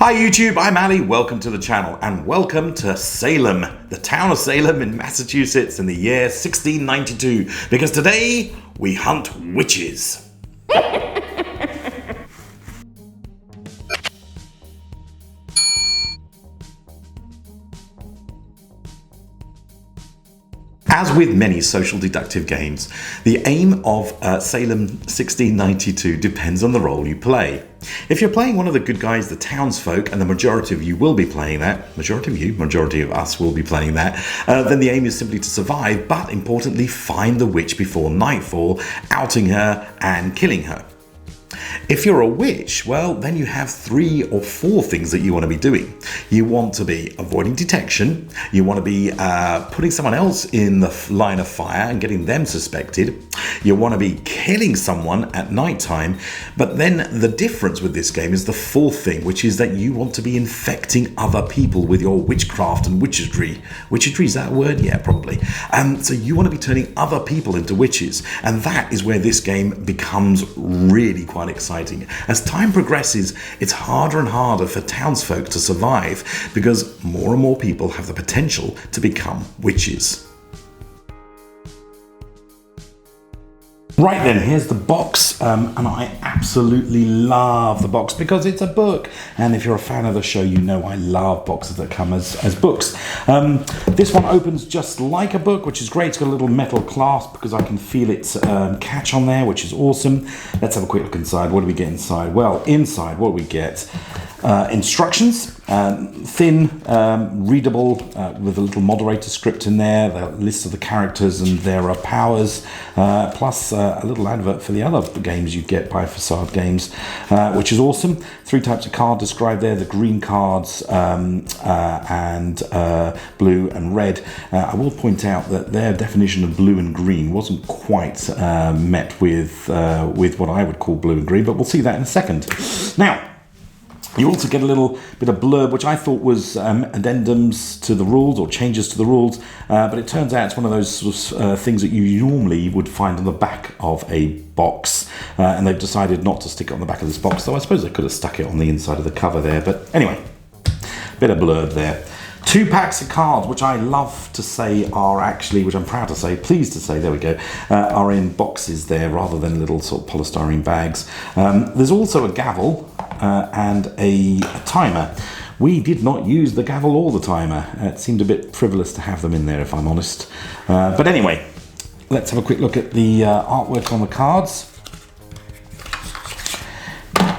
Hi YouTube, I'm Ali, welcome to the channel and welcome to Salem, the town of Salem in Massachusetts in the year 1692, because today we hunt witches. As with many social deductive games, the aim of Salem 1692 depends on the role you play. If you're playing one of the good guys, the townsfolk, and the majority of you will be playing that, majority of us will be playing that, then the aim is simply to survive, but importantly, find the witch before nightfall, outing her and killing her. If you're a witch, well, then you have 3 or 4 things that you want to be doing. You want to be avoiding detection, you want to be putting someone else in the line of fire and getting them suspected, you want to be killing someone at night time, but then the difference with this game is the 4th thing, which is that you want to be infecting other people with your witchcraft and witchery. Witchery, is that a word? Yeah, probably. So you want to be turning other people into witches, and that is where this game becomes really quite exciting. As time progresses, it's harder and harder for townsfolk to survive because more and more people have the potential to become witches. Right then, here's the box, and I absolutely love the box because it's a book, and if you're a fan of the show, you know I love boxes that come as books. This one opens just like a book, which is great. It's got a little metal clasp because I can feel its catch on there, which is awesome. Let's have a quick look inside. What do we get inside? Well, inside, what do we get? Instructions, thin, readable, with a little moderator script in there, the list of the characters and their powers, plus a little advert for the other games you get by Facade Games, which is awesome. 3 types of card described there, the green cards and blue and red. I will point out that their definition of blue and green wasn't quite met with what I would call blue and green, but we'll see that in a second. Now, you also get a little bit of blurb, which I thought was addendums to the rules or changes to the rules, but it turns out it's one of those sort of things that you normally would find on the back of a box, and they've decided not to stick it on the back of this box, though I suppose they could have stuck it on the inside of the cover there, but anyway, bit of blurb there. 2 packs of cards, which I love to say are actually, which I'm proud to say, pleased to say, there we go, are in boxes there rather than little sort of polystyrene bags. There's also a gavel and a timer. We did not use the gavel or the timer. It seemed a bit frivolous to have them in there, if I'm honest. But anyway, let's have a quick look at the artwork on the cards.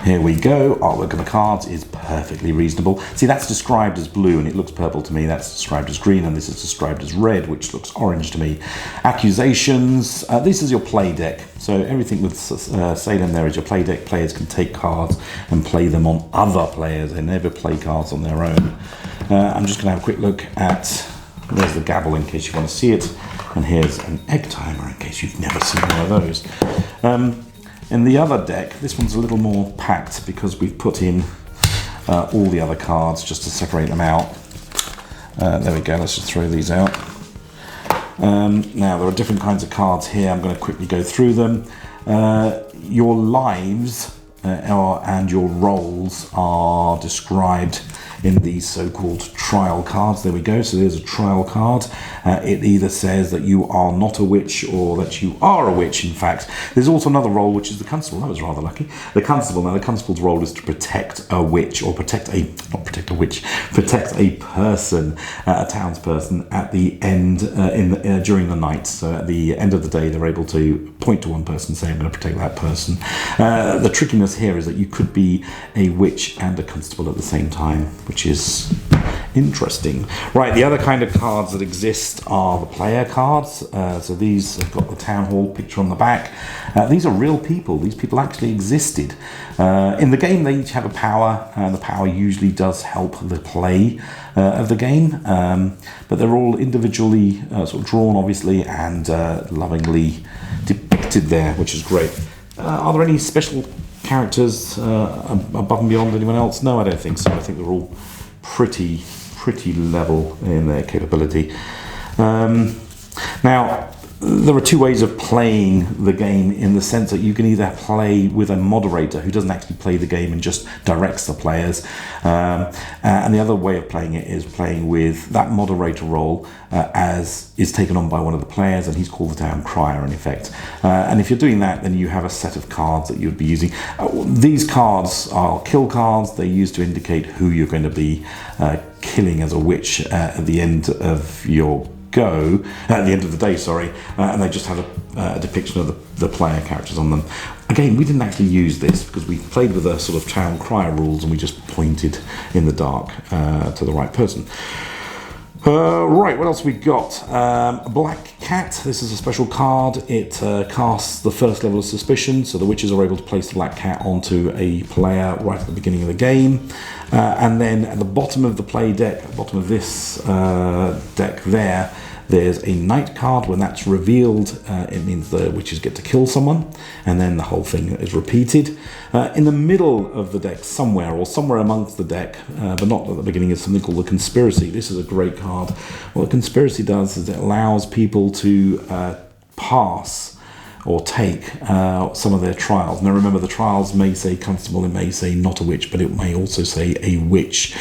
Here we go. Artwork of the cards is perfectly reasonable. See, that's described as blue and it looks purple to me. That's described as green and this is described as red, which looks orange to me. Accusations. This is your play deck. So everything with Salem there is your play deck. Players can take cards and play them on other players. They never play cards on their own. I'm just going to have a quick look at, there's the gavel in case you want to see it. And here's an egg timer in case you've never seen one of those. In the other deck, this one's a little more packed because we've put in all the other cards just to separate them out. There we go, let's just throw these out. Now, there are different kinds of cards here. I'm going to quickly go through them. Your lives and your roles are described in these so-called trial cards. There we go, so there's a trial card. It either says that you are not a witch or that you are a witch, in fact. There's also another role, which is the constable. That was rather lucky. The constable. Now, the constable's role is to protect a witch, or protect a person, a townsperson at the end, during the night. So at the end of the day, they're able to point to one person and say, I'm going to protect that person. The trickiness here is that you could be a witch and a constable at the same time, which is interesting. Right, the other kind of cards that exist are the player cards. So these have got the town hall picture on the back. These are real people. These people actually existed. In the game, they each have a power, and the power usually does help the play of the game. But they're all individually sort of drawn, obviously, and lovingly depicted there, which is great. Are there any special characters above and beyond anyone else? No, I don't think so. I think they're all pretty level in their capability. Now, there are two ways of playing the game, in the sense that you can either play with a moderator who doesn't actually play the game and just directs the players, and the other way of playing it is playing with that moderator role as is taken on by one of the players, and he's called the town crier in effect. And if you're doing that, then you have a set of cards that you would be using. These cards are kill cards. They're used to indicate who you're going to be killing as a witch at the end of your go, at the end of the day, sorry, and they just have a depiction of the player characters on them. Again, we didn't actually use this because we played with the sort of town crier rules and we just pointed in the dark to the right person. Right, what else we got? A black cat. This is a special card. It casts the first level of suspicion, so the witches are able to place the black cat onto a player right at the beginning of the game. And then at the bottom of the play deck, at the bottom of this deck there's a night card. When that's revealed, it means the witches get to kill someone, and then the whole thing is repeated. In the middle of the deck somewhere, or somewhere amongst the deck, but not at the beginning, is something called the conspiracy. This is a great card. What the conspiracy does is it allows people to pass or take some of their trials. Now remember, the trials may say constable, it may say not a witch, but it may also say a witch.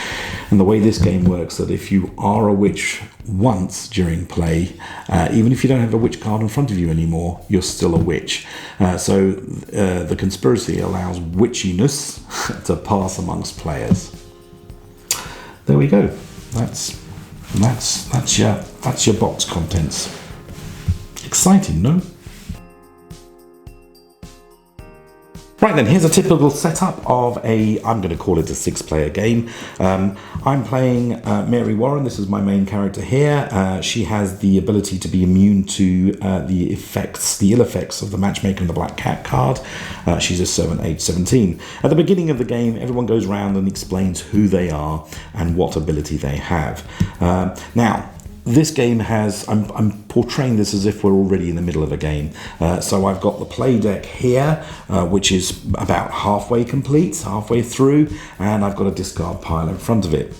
And the way this game works, that if you are a witch once during play, even if you don't have a witch card in front of you anymore, you're still a witch. So the conspiracy allows witchiness to pass amongst players. There we go. That's your box contents. Exciting, no? Right then, here's a typical setup of I'm going to call it a 6-player game. I'm playing Mary Warren. This is my main character here. She has the ability to be immune to the ill effects of the matchmaker and the black cat card. She's a servant age 17. At the beginning of the game, everyone goes around and explains who they are and what ability they have. Now, this game has, I'm portraying this as if we're already in the middle of a game. So I've got the play deck here, which is about halfway complete, halfway through, and I've got a discard pile in front of it.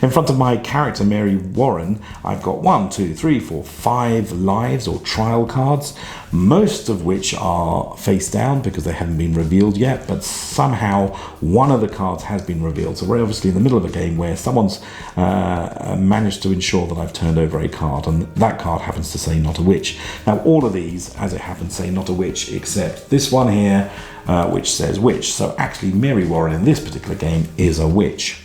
In front of my character, Mary Warren, I've got 1, 2, 3, 4, 5 lives or trial cards, most of which are face down because they haven't been revealed yet, but somehow one of the cards has been revealed. So we're obviously in the middle of a game where someone's managed to ensure that I've turned over a card, and that card happens to say not a witch. Now all of these, as it happens, say not a witch, except this one here, which says witch. So actually Mary Warren in this particular game is a witch.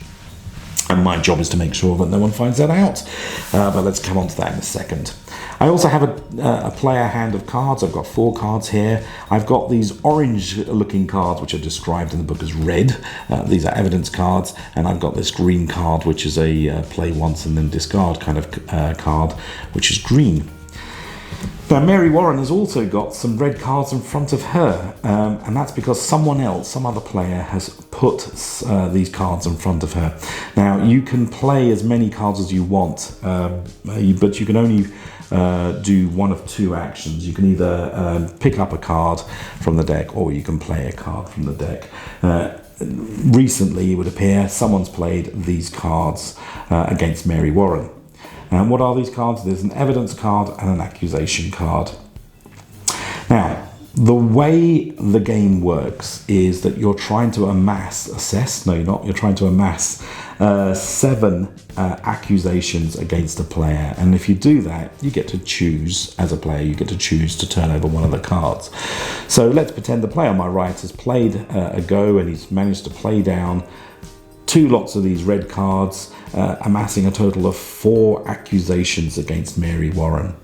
And my job is to make sure that no one finds that out. But let's come on to that in a second. I also have a player hand of cards. I've got 4 cards here. I've got these orange-looking cards, which are described in the book as red. These are evidence cards. And I've got this green card, which is a play once and then discard kind of card, which is green. Now, Mary Warren has also got some red cards in front of her, and that's because someone else, some other player, has put these cards in front of her. Now, you can play as many cards as you want, but you can only do one of 2 actions. You can either pick up a card from the deck, or you can play a card from the deck. Recently, it would appear, someone's played these cards against Mary Warren. And what are these cards? There's an evidence card and an accusation card. Now, the way the game works is that you're trying to you're trying to amass 7 accusations against a player. And if you do that, you get to choose, as a player, you get to choose to turn over one of the cards. So let's pretend the player on my right has played a go, and he's managed to play down 2 lots of these red cards, amassing a total of 4 accusations against Mary Warren.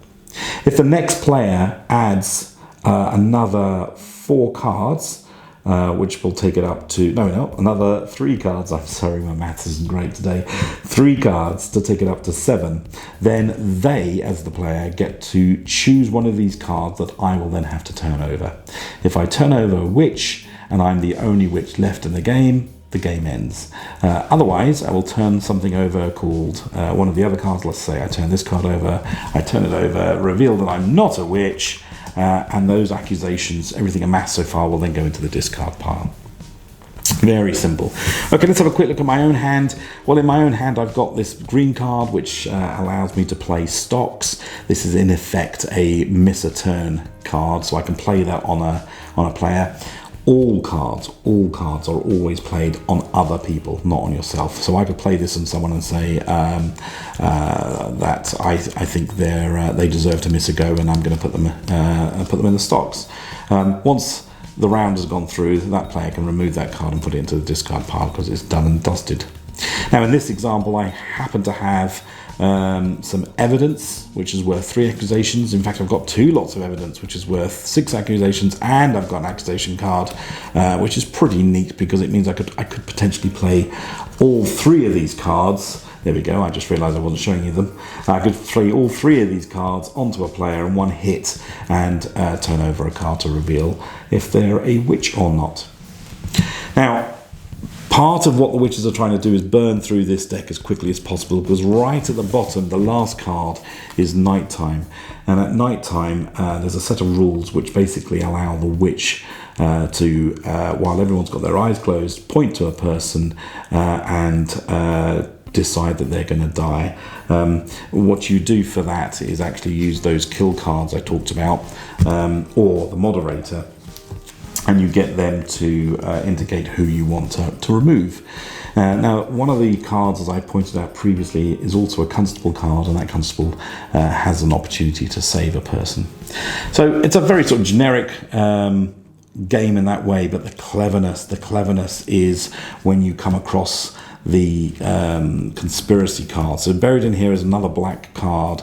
If the next player adds another 4 cards, which will take it up to, another 3 cards, I'm sorry, my maths isn't great today, 3 cards to take it up to 7, then they, as the player, get to choose one of these cards that I will then have to turn over. If I turn over a witch, and I'm the only witch left in the game ends. Otherwise, I will turn something over called one of the other cards. Let's say I turn this card over, I turn it over, reveal that I'm not a witch, and those accusations, everything amassed so far, will then go into the discard pile. Very simple. Okay, let's have a quick look at my own hand. Well, in my own hand, I've got this green card, which allows me to play stocks. This is in effect a miss a turn card, so I can play that on a player. All cards are always played on other people, not on yourself. So I could play this on someone and say that I think they deserve to miss a go, and I'm going to put them in the stocks. Once the round has gone through, that player can remove that card and put it into the discard pile because it's done and dusted. Now in this example, I happen to have some evidence which is worth 3 accusations. In fact, I've got 2 lots of evidence which is worth 6 accusations, and I've got an accusation card which is pretty neat because it means I could potentially play all 3 of these cards. There we go, I just realised I wasn't showing you them. I could play all 3 of these cards onto a player in one hit and turn over a card to reveal if they're a witch or not. Now, part of what the witches are trying to do is burn through this deck as quickly as possible, because right at the bottom, the last card is nighttime. And at nighttime, there's a set of rules which basically allow the witch to, while everyone's got their eyes closed, point to a person and decide that they're going to die. What you do for that is actually use those kill cards I talked about, or the moderator, and you get them to indicate who you want to remove. Now, one of the cards, as I pointed out previously, is also a constable card, and that constable has an opportunity to save a person. So it's a very sort of generic game in that way, but the cleverness is when you come across the conspiracy card. So buried in here is another black card,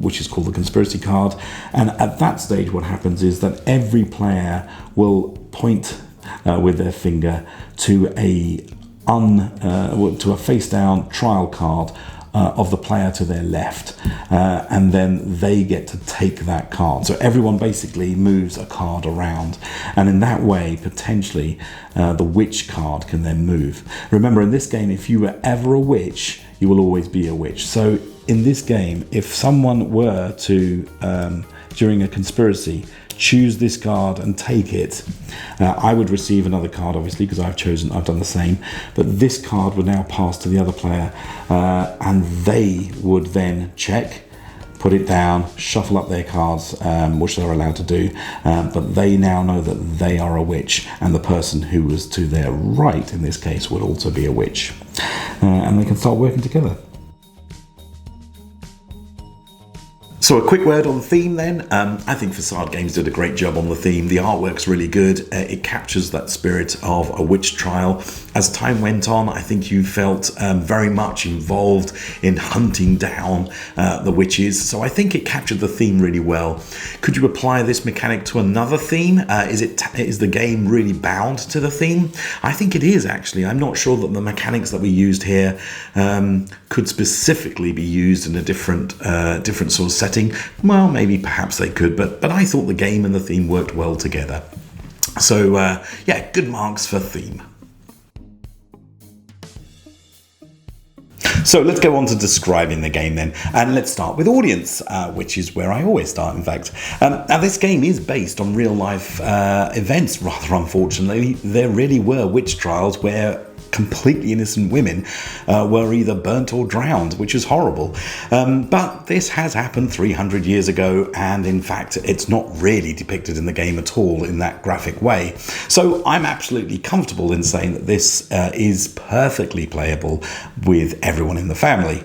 which is called the conspiracy card. And at that stage, what happens is that every player will point with their finger to a face-down trial card of the player to their left, and then they get to take that card. So everyone basically moves a card around, and in that way, potentially, the witch card can then move. Remember, in this game, if you were ever a witch, you will always be a witch. So in this game, if someone were to, during a conspiracy, choose this card and take it, I would receive another card, obviously, because I've done the same, but this card would now pass to the other player, and they would then check, put it down, shuffle up their cards, which they're allowed to do, but they now know that they are a witch, and the person who was to their right, in this case, would also be a witch, and they can start working together. So a quick word on the theme then. I think Facade Games did a great job on the theme. The artwork's really good. It captures that spirit of a witch trial. As time went on, I think you felt very much involved in hunting down the witches. So I think it captured the theme really well. Could you apply this mechanic to another theme? Is the game really bound to the theme? I think it is, actually. I'm not sure that the mechanics that we used here could specifically be used in a different sort of setting. Well, maybe perhaps they could, but I thought the game and the theme worked well together. So yeah, good marks for theme. So let's go on to describing the game then, and let's start with audience, which is where I always start, in fact. Now this game is based on real life events, rather unfortunately. There really were witch trials where completely innocent women were either burnt or drowned, which is horrible. But this has happened 300 years ago, and in fact it's not really depicted in the game at all in that graphic way. So I'm absolutely comfortable in saying that this is perfectly playable with everyone in the family.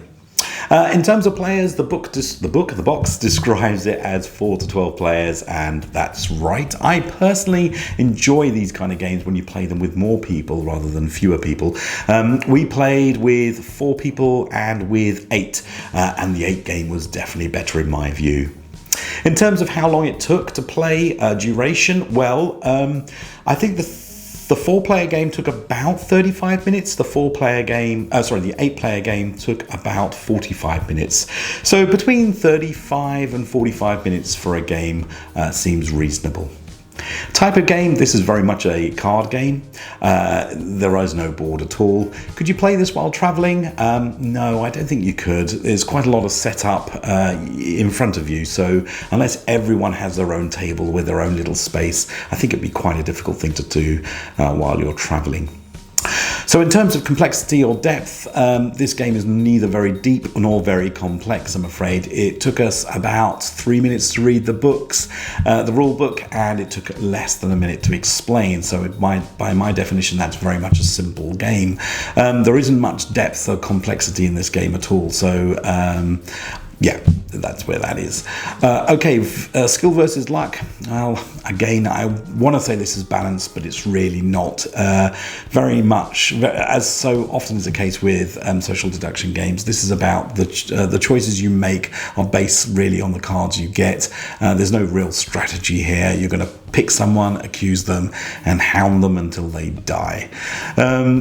In terms of players, the box describes it as 4 to 12 players, and that's right. I personally enjoy these kind of games when you play them with more people rather than fewer people. We played with 4 people and with 8, and the 8 game was definitely better in my view. In terms of how long it took to play, duration, well, I think the 4-player game took about 35 minutes. The 8-player game took about 45 minutes. So between 35 and 45 minutes for a game seems reasonable. Type of game, this is very much a card game. There is no board at all. Could you play this while traveling? No, I don't think you could. There's quite a lot of setup in front of you, so unless everyone has their own table with their own little space, I think it'd be quite a difficult thing to do while you're traveling. So in terms of complexity or depth, this game is neither very deep nor very complex, I'm afraid. It took us about 3 minutes to read the books, the rule book, and it took less than a minute to explain. So by my definition, that's very much a simple game. There isn't much depth or complexity in this game at all. So yeah, that's where that is. Okay, skill versus luck. Well, again, I want to say this is balanced, but it's really not. Very much, as so often is the case with social deduction games, this is about the choices you make are based really on the cards you get. There's no real strategy here. You're going to pick someone, accuse them, and hound them until they die.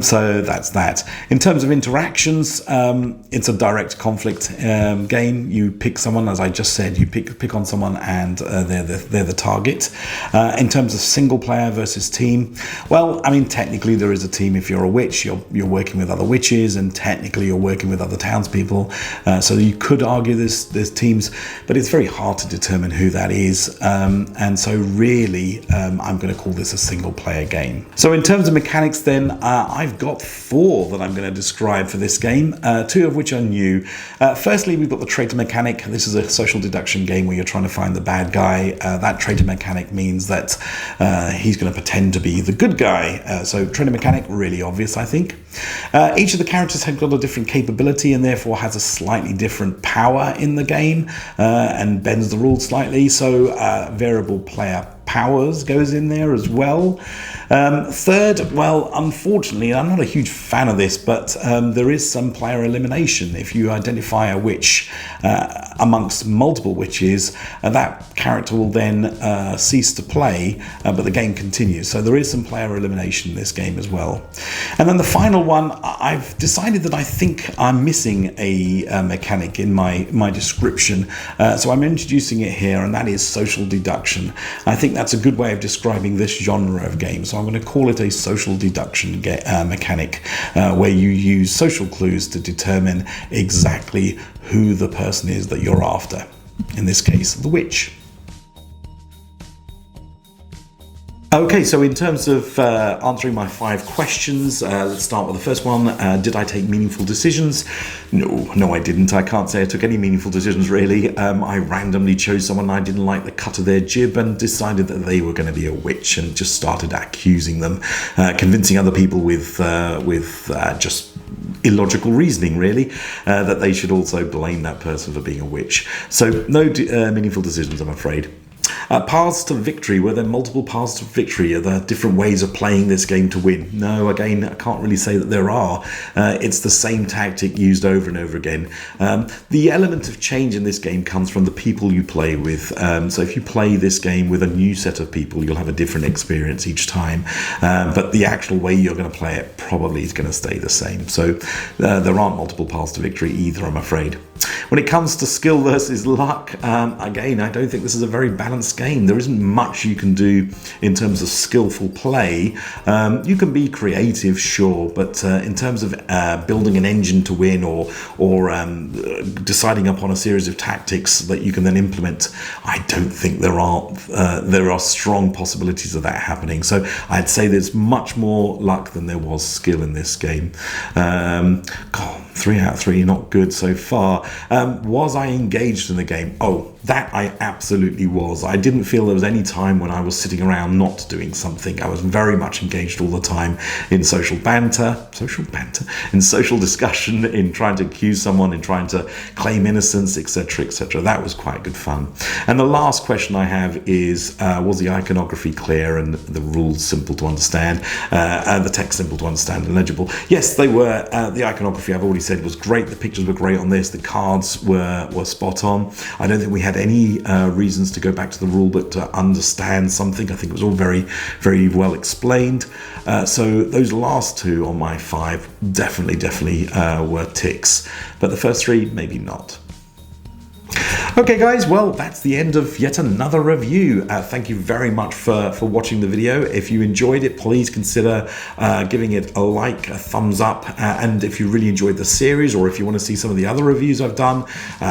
So that's that. In terms of interactions, it's a direct conflict game. You pick someone, as I just said, you pick on someone, and they're the target. In terms of single player versus team, well, I mean, technically there is a team. If you're a witch, you're working with other witches, and technically you're working with other townspeople. So you could argue there's teams, but it's very hard to determine who that is. And so really, I'm going to call this a single player game. So in terms of mechanics then, I've got 4 that I'm going to describe for this game, 2 of which are new. Firstly, we've got the traitor mechanic. This is a social deduction game where you're trying to find the bad guy. That traitor mechanic means that he's going to pretend to be the good guy. So traitor mechanic, really obvious, I think. Each of the characters have got a different capability and therefore has a slightly different power in the game and bends the rules slightly. So variable player powers goes in there as well. Third, well, unfortunately, I'm not a huge fan of this, but there is some player elimination. If you identify a witch amongst multiple witches, that character will then cease to play, but the game continues. So there is some player elimination in this game as well. And then the final one, I've decided that I think I'm missing a mechanic in my description. So I'm introducing it here, and that is social deduction. I think that's a good way of describing this genre of game. So I'm going to call it a social deduction mechanic, where you use social clues to determine exactly who the person is that you're after. In this case, the witch. Okay, so in terms of answering my 5 questions, let's start with the first one. Did I take meaningful decisions? No, I didn't. I can't say I took any meaningful decisions, really. I randomly chose someone I didn't like the cut of their jib and decided that they were going to be a witch and just started accusing them, convincing other people with just illogical reasoning, really, that they should also blame that person for being a witch. So no meaningful decisions, I'm afraid. Paths to victory. Were there multiple paths to victory? Are there different ways of playing this game to win? No, again, I can't really say that there are. It's the same tactic used over and over again. The element of change in this game comes from the people you play with. So if you play this game with a new set of people, you'll have a different experience each time. But the actual way you're going to play it probably is going to stay the same. So there aren't multiple paths to victory either, I'm afraid. When it comes to skill versus luck, again, I don't think this is a very balanced game. There isn't much you can do in terms of skillful play. You can be creative, sure, but in terms of building an engine to win or deciding upon a series of tactics that you can then implement, I don't think there are strong possibilities of that happening. So I'd say there's much more luck than there was skill in this game. 3 out of 3, not good so far. Was I engaged in the game? Oh, that I absolutely was. I didn't feel there was any time when I was sitting around not doing something. I was very much engaged all the time in social banter, in social discussion, in trying to accuse someone, in trying to claim innocence, etc., etc. That was quite good fun. And the last question I have is, was the iconography clear and the rules simple to understand, and the text simple to understand and legible? Yes, they were. The iconography, I've already said, was great. The pictures were great on this. The cards were spot on. I don't think we had any reasons to go back to the rule book to understand something. I think it was all very, very well explained. So those last 2 on my 5 definitely were ticks. But the first 3, maybe not. Okay guys, well that's the end of yet another review. Thank you very much for watching the video. If you enjoyed it, please consider giving it a like, a thumbs up, and if you really enjoyed the series, or if you want to see some of the other reviews I've done,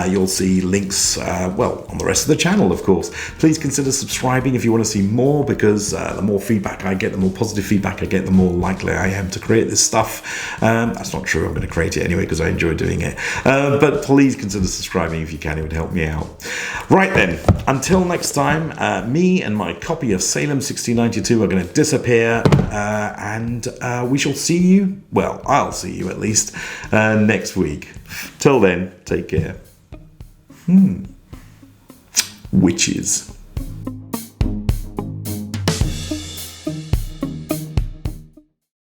you'll see links well on the rest of the channel, of course. Please consider subscribing if you want to see more, because the more feedback I get, the more positive feedback I get, the more likely I am to create this stuff. That's not true, I'm going to create it anyway because I enjoy doing it, but please consider subscribing if you can. It would help me out. Right then, until next time, me and my copy of Salem 1692 are going to disappear, and we shall see you, well, I'll see you at least, next week. Till then, take care. Witches.